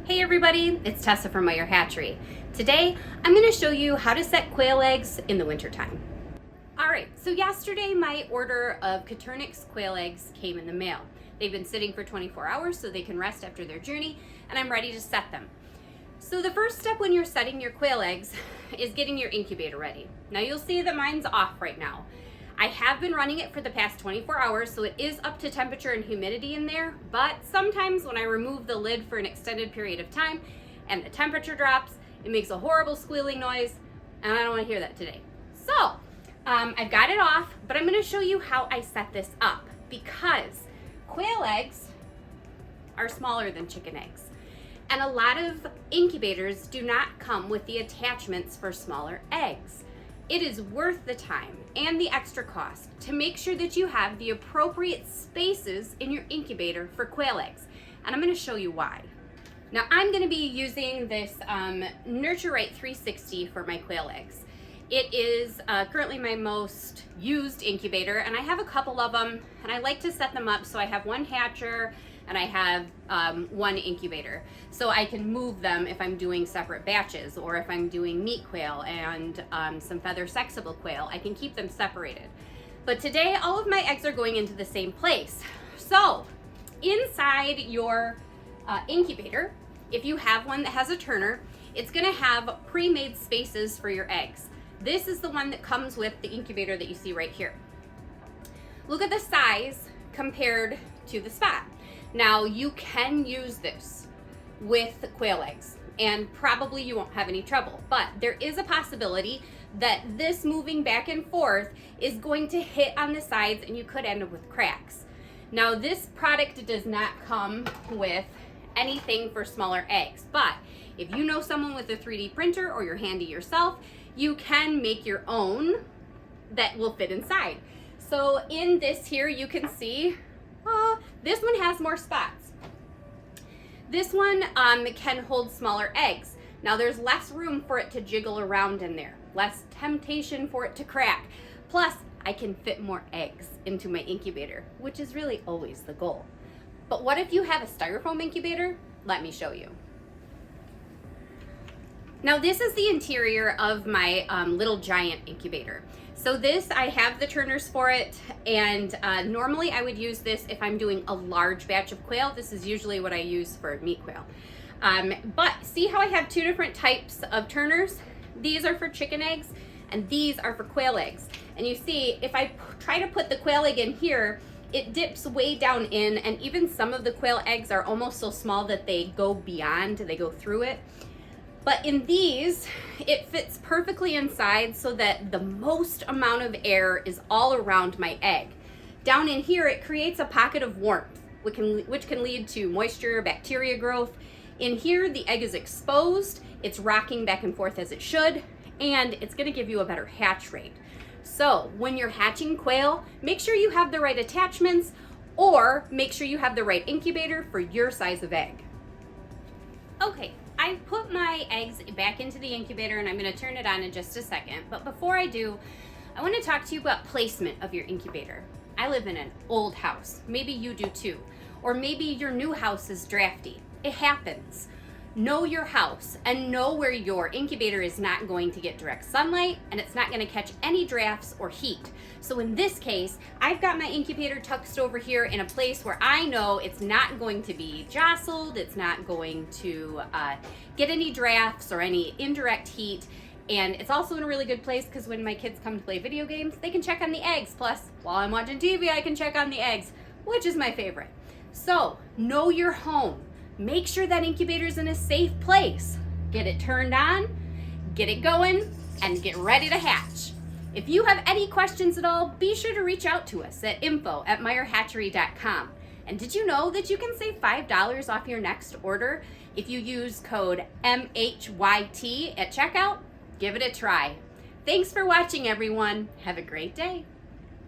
Hey everybody, it's Tessa from MHYT. Today, I'm going to show you how to set quail eggs in the wintertime. Alright, so yesterday my order of Coturnix quail eggs came in the mail. They've been sitting for 24 hours so they can rest after their journey, and I'm ready to set them. So the first step when you're setting your quail eggs is getting your incubator ready. Now you'll see that mine's off right now. I have been running it for the past 24 hours, so it is up to temperature and humidity in there, but sometimes when I remove the lid for an extended period of time and the temperature drops, it makes a horrible squealing noise, and I don't want to hear that today. So, I've got it off, but I'm going to show you how I set this up, because quail eggs are smaller than chicken eggs, and a lot of incubators do not come with the attachments for smaller eggs. It is worth the time and the extra cost to make sure that you have the appropriate spaces in your incubator for quail eggs. And I'm going to show you why. Now I'm going to be using this Nurture-Right 360 for my quail eggs. It is currently my most used incubator, and I have a couple of them, and I like to set them up so I have one hatcher and I have one incubator, so I can move them if I'm doing separate batches, or if I'm doing meat quail and some feather sexable quail, I can keep them separated. But today all of my eggs are going into the same place. So inside your incubator, if you have one that has a turner, it's gonna have pre-made spaces for your eggs. This is the one that comes with the incubator that you see right here. Look at the size compared to the spot. Now you can use this with quail eggs and probably you won't have any trouble, but there is a possibility that this moving back and forth is going to hit on the sides and you could end up with cracks. Now this product does not come with anything for smaller eggs, but if you know someone with a 3D printer or you're handy yourself, you can make your own that will fit inside. So in this here you can see this one has more spots. This one can hold smaller eggs. Now there's less room for it to jiggle around in there, less temptation for it to crack. Plus, I can fit more eggs into my incubator, which is really always the goal. But what if you have a styrofoam incubator? Let me show you. Now this is the interior of my little giant incubator. So this, I have the turners for it, and normally I would use this if I'm doing a large batch of quail. This is usually what I use for meat quail. But see how I have two different types of turners? These are for chicken eggs, and these are for quail eggs. And you see, if I try to put the quail egg in here, it dips way down in, and even some of the quail eggs are almost so small that they go beyond, they go through it. But in these, it fits perfectly inside so that the most amount of air is all around my egg. Down in here, it creates a pocket of warmth, which can lead to moisture, bacteria growth. In here, the egg is exposed, it's rocking back and forth as it should, and it's gonna give you a better hatch rate. So when you're hatching quail, make sure you have the right attachments, or make sure you have the right incubator for your size of egg. Okay. I put my eggs back into the incubator and I'm going to turn it on in just a second. But before I do, I want to talk to you about placement of your incubator. I live in an old house. Maybe you do too. Or maybe your new house is drafty. It happens. Know your house and know where your incubator is not going to get direct sunlight and it's not going to catch any drafts or heat. So in this case, I've got my incubator tucked over here in a place where I know it's not going to be jostled, it's not going to get any drafts or any indirect heat, and it's also in a really good place because when my kids come to play video games, they can check on the eggs. Plus, while I'm watching TV, I can check on the eggs, which is my favorite. So, know your home. Make sure that incubator is in a safe place. Get it turned on, get it going, and get ready to hatch. If you have any questions at all, be sure to reach out to us at info@myhatchery.com. And did you know that you can save $5 off your next order if you use code MHYT at checkout? Give it a try. Thanks for watching, everyone. Have a great day.